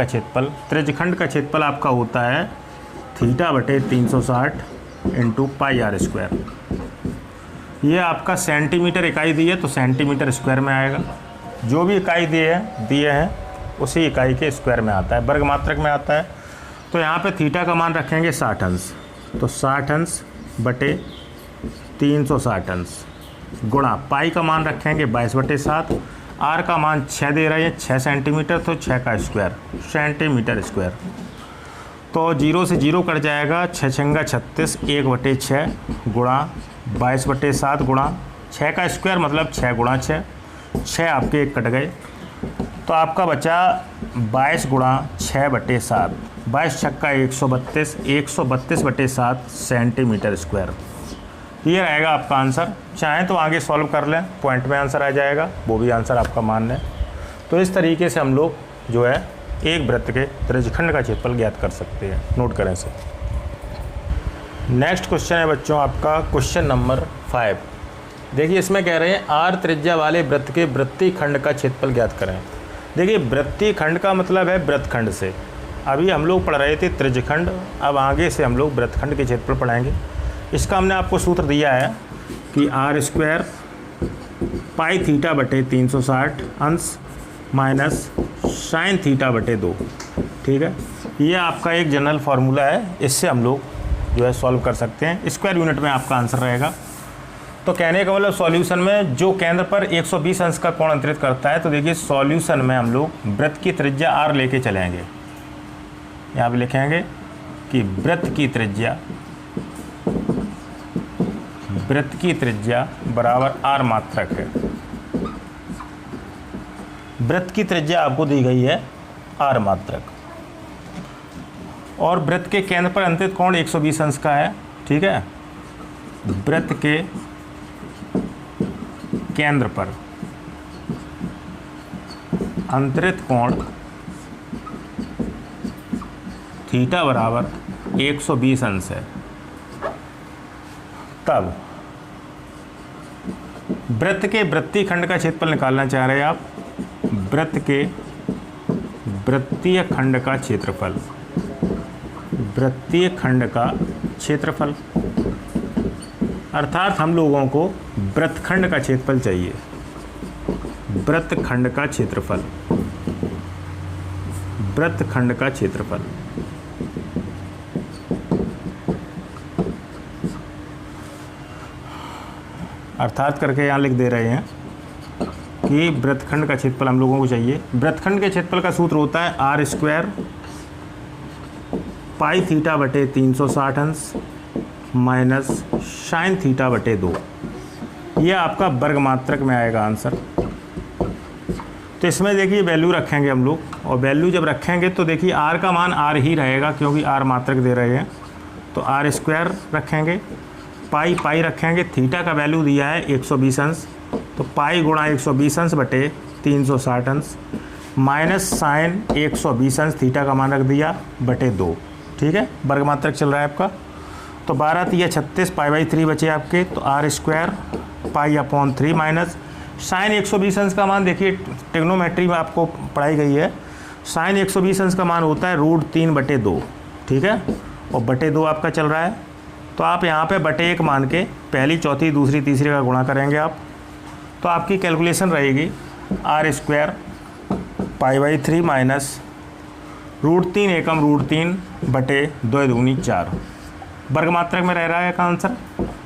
का क्षेत्रफल आपका होता है थीटा बटे 360 इंटू पाई आर स्क्वायर। ये आपका सेंटीमीटर इकाई दी है तो सेंटीमीटर स्क्वायर में आएगा। जो भी इकाई दिए हैं उसी इकाई के स्क्वायर में आता है, वर्ग मात्रक में आता है। तो यहाँ पे थीटा का मान रखेंगे 60 अंश, तो 60 अंश बटे 360 अंश गुणा पाई का मान रखेंगे 22/7। आर का मान 6 दे रहे हैं, 6 सेंटीमीटर, तो 6 का स्क्वायर सेंटीमीटर स्क्वायर। तो 0 से 0 कट जाएगा, 6 छंगा 36, 1/6 गुणा 22/7 गुणा 6 का स्क्वायर मतलब 6 गुणा 6, 6 आपके एक कट गए, तो आपका बचा 22 गुणा 6/7, 22 छक्का 132, 132/7 सेंटीमीटर स्क्वायर। ये रहेगा आपका आंसर। चाहें तो आगे सॉल्व कर लें, पॉइंट में आंसर आ जाएगा, वो भी आंसर आपका मान है। तो इस तरीके से हम लोग जो है एक वृत्त के त्रिज्यखंड का क्षेत्रफल ज्ञात कर सकते हैं। नोट करें इसे। नेक्स्ट क्वेश्चन है बच्चों आपका क्वेश्चन नंबर 5। देखिए इसमें कह रहे हैं आर त्रिज्या वाले वृत्त के वृत्तीय खंड का क्षेत्रफल ज्ञात करें। देखिए वृत्तीय खंड का मतलब है वृत्तखंड से। अभी हम लोग पढ़ रहे थे त्रिज्यखंड, अब आगे से हम लोग वृत्तखंड के क्षेत्रफल पढ़ाएंगे। इसका हमने आपको सूत्र दिया है कि आर स्क्वायर पाई थीटा बटे 360 अंश माइनस साइन थीटा बटे 2, ठीक है। ये आपका एक जनरल फार्मूला है, इससे हम लोग जो है सॉल्व कर सकते हैं। स्क्वायर यूनिट में आपका आंसर रहेगा। तो कहने का मतलब सॉल्यूशन में जो केंद्र पर 120 अंश का कोण अंतरित करता है, तो देखिए सॉल्यूशन में हम लोग वृत्त की त्रिज्या आर लेके चलेंगे। यहाँ पे लिखेंगे कि वृत्त की त्रिज्या बराबर आर मात्रक है। वृत्त की त्रिज्या आपको दी गई है आर मात्रक, और वृत्त के केंद्र पर अंतरित कोण 120 अंश का है, ठीक है। वृत्त के केंद्र पर अंतरित कोण थीटा बराबर 120 अंश है। तब वृत्त के वृत्तीय खंड का क्षेत्रफल निकालना चाह रहे हैं आप। वृत्त के वृत्तीय खंड का क्षेत्रफल, वृत्तीय खंड का क्षेत्रफल अर्थात हम लोगों को वृत्तखंड का क्षेत्रफल चाहिए। वृत्तखंड का क्षेत्रफल, वृत्तखंड का क्षेत्रफल अर्थात करके यहाँ लिख दे रहे हैं कि वृत्तखंड का क्षेत्रफल हम लोगों को चाहिए। वृत्तखंड के क्षेत्रफल का सूत्र होता है आर स्क्वायर पाई थीटा बटे 360 अंश माइनस साइन थीटा बटे 2। यह आपका वर्ग मात्रक में आएगा आंसर। तो इसमें देखिए वैल्यू रखेंगे हम लोग, और वैल्यू जब रखेंगे तो देखिए आर का मान आर ही रहेगा क्योंकि आर मात्रक दे रहे हैं, तो आर स्क्वायर रखेंगे, पाई रखेंगे, थीटा का वैल्यू दिया है 120 अंश, तो पाई गुणा 120 अंश बटे 360 अंश माइनस साइन 120 अंश थीटा का मान रख दिया बटे 2, ठीक है। वर्ग मात्रक चल रहा है आपका। तो 12×3 पाई/3 बचे आपके, तो आर स्क्वायर पाई/3 माइनस साइन 120 अंश का मान देखिए ट्रिग्नोमेट्री में आपको पढ़ाई गई है। साइन 120 अंश का मान होता है √3/2, ठीक है, और बटे 2 आपका चल रहा है। तो आप यहाँ पे बटे 1 मान के पहली, चौथी, दूसरी, तीसरी का गुणा करेंगे आप, तो आपकी कैलकुलेशन रहेगी आर स्क्वायर पाई/3 माइनस √3 एकम √3 बटे 2 दूनी 4, वर्ग मात्रक में रह रहा है का आंसर।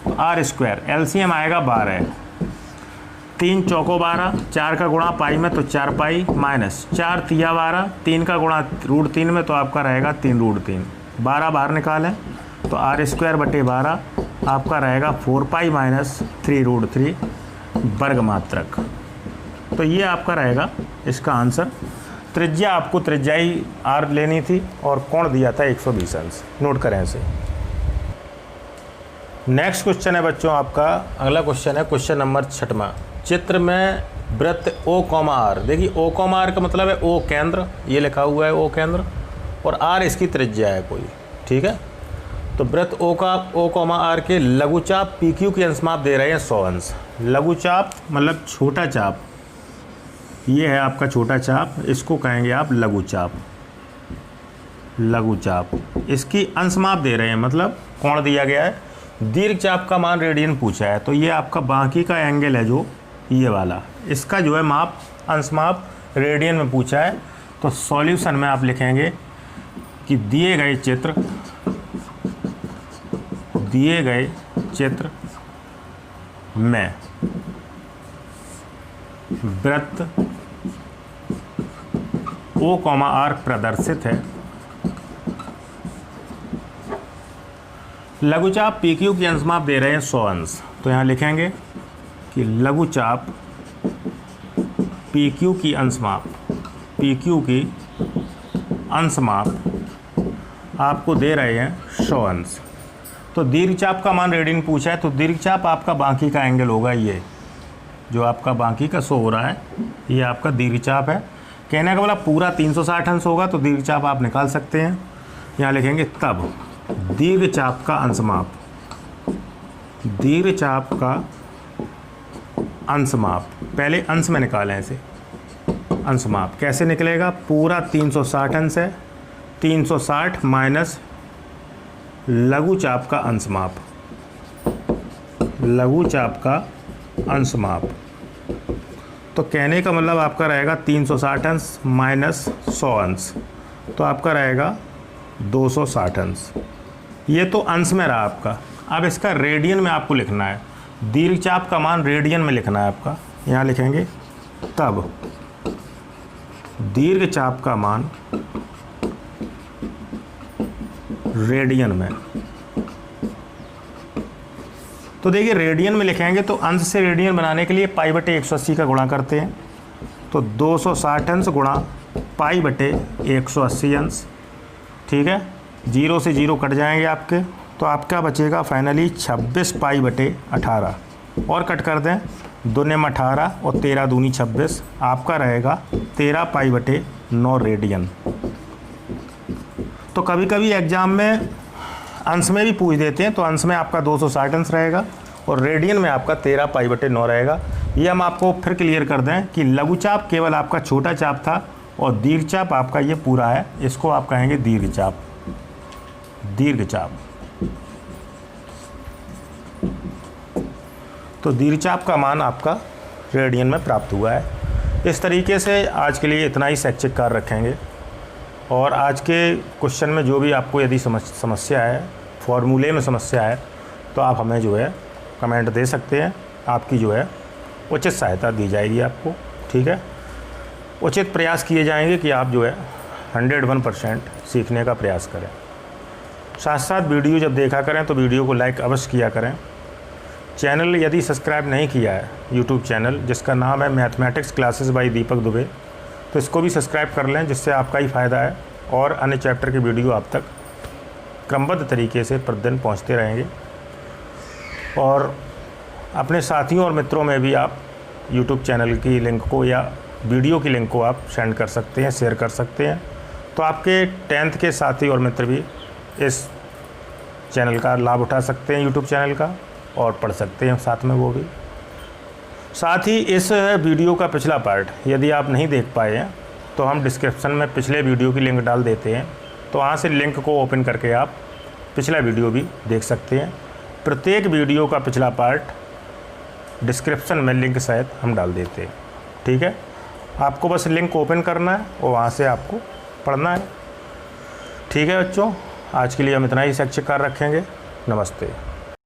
तो आर स्क्वायर एलसीएम आएगा 12, 3 चौको 12, 4 का गुणा पाई में तो 4 पाई माइनस 4 तिया 12, 3 का गुणा √3 में तो आपका रहेगा 3 √3, 12 बाहर निकालें तो r²/12 आपका रहेगा 4π - 3√3 वर्ग मात्रक। तो ये आपका रहेगा इसका आंसर। त्रिज्या आपको त्रिज्याई r लेनी थी और कोण दिया था 120 अंश। नोट करें इसे। नेक्स्ट क्वेश्चन है बच्चों आपका, अगला क्वेश्चन है क्वेश्चन नंबर 6वां। चित्र में वृत्त O, R, देखिए O, R का मतलब है O केंद्र, ये लिखा हुआ है O केंद्र, और R इसकी त्रिज्या है कोई, ठीक है। तो वृत्त O, R के लघुचाप PQ की अंशमाप दे रहे हैं 100 अंश। लघुचाप मतलब छोटा चाप, ये है आपका छोटा चाप, इसको कहेंगे आप लघुचाप। लघुचाप इसकी अंशमाप दे रहे हैं, मतलब कोण दिया गया है। दीर्घ चाप का मान रेडियन पूछा है, तो ये आपका बाकी का एंगल है जो ये वाला, इसका जो है माप अंशमाप रेडियन में पूछा है। तो सॉल्यूशन में आप लिखेंगे कि दिए गए चित्र में वृत्त O, R प्रदर्शित है। लघुचाप PQ की अंशमाप दे रहे हैं 100 अंश, तो यहाँ लिखेंगे कि लघुचाप PQ की अंशमाप आपको दे रहे हैं 100 अंश। तो दीर्घचाप का मान रेडियन पूछा है, तो दीर्घचाप आपका बाकी का एंगल होगा, ये जो आपका बाकी का शो हो रहा है ये आपका दीर्घचाप है। कहने का बोला पूरा 360 अंश होगा, तो दीर्घचाप आप निकाल सकते हैं। यहाँ लिखेंगे तब दीर्घचाप का अंशमाप, पहले अंश में निकालें इसे। अंशमाप कैसे निकलेगा, पूरा 360 अंश है, 360 माइनस लघुचाप का अंशमाप। तो कहने का मतलब आपका रहेगा 360 अंश माइनस 100 अंश, तो आपका रहेगा 260 अंश। ये तो अंश में रहा आपका। अब इसका रेडियन में आपको लिखना है, दीर्घचाप का मान रेडियन में लिखना है आपका। यहाँ लिखेंगे तब दीर्घचाप का मान रेडियन में। तो देखिए रेडियन में लिखेंगे तो अंश से रेडियन बनाने के लिए π/180 का गुणा करते हैं, तो 260 अंश गुणा π/180 अंश, ठीक है। 0 से 0 कट जाएंगे आपके, तो आपका बचेगा फाइनली 26 π/18 और कट कर दें, 2 में 18 और 13 दूनी 26, आपका रहेगा 13 π/9 रेडियन। तो कभी कभी एग्ज़ाम में अंश में भी पूछ देते हैं, तो अंश में आपका 260 अंश रहेगा और रेडियन में आपका 13 π/9 रहेगा। ये हम आपको फिर क्लियर कर दें कि लघुचाप केवल आपका छोटा चाप था और दीर्घचाप आपका ये पूरा है, इसको आप कहेंगे दीर्घचाप। तो दीर्घचाप का मान आपका रेडियन में प्राप्त हुआ है। इस तरीके से आज के लिए इतना ही शैक्षिक कार्य रखेंगे। और आज के क्वेश्चन में जो भी आपको यदि समस्या है, फॉर्मूले में समस्या है, तो आप हमें जो है कमेंट दे सकते हैं। आपकी जो है उचित सहायता दी जाएगी आपको, ठीक है। उचित प्रयास किए जाएंगे कि आप जो है 101% सीखने का प्रयास करें। साथ साथ वीडियो जब देखा करें तो वीडियो को लाइक अवश्य किया करें। चैनल यदि सब्सक्राइब नहीं किया है, यूट्यूब चैनल जिसका नाम है मैथमेटिक्स क्लासेस बाय दीपक दुबे, तो इसको भी सब्सक्राइब कर लें, जिससे आपका ही फ़ायदा है और अन्य चैप्टर की वीडियो आप तक क्रमबद्ध तरीके से प्रतिदिन पहुंचते रहेंगे। और अपने साथियों और मित्रों में भी आप यूट्यूब चैनल की लिंक को या वीडियो की लिंक को आप सेंड कर सकते हैं, शेयर कर सकते हैं, तो आपके 10th के साथी और मित्र भी इस चैनल का लाभ उठा सकते हैं, यूट्यूब चैनल का, और पढ़ सकते हैं साथ में वो भी। साथ ही इस वीडियो का पिछला पार्ट यदि आप नहीं देख पाए हैं तो हम डिस्क्रिप्शन में पिछले वीडियो की लिंक डाल देते हैं, तो वहाँ से लिंक को ओपन करके आप पिछला वीडियो भी देख सकते हैं। प्रत्येक वीडियो का पिछला पार्ट डिस्क्रिप्शन में लिंक सहित हम डाल देते हैं, ठीक है। आपको बस लिंक ओपन करना है और वहाँ से आपको पढ़ना है, ठीक है बच्चों। आज के लिए हम इतना ही शैक्षिक कार्य रखेंगे। नमस्ते।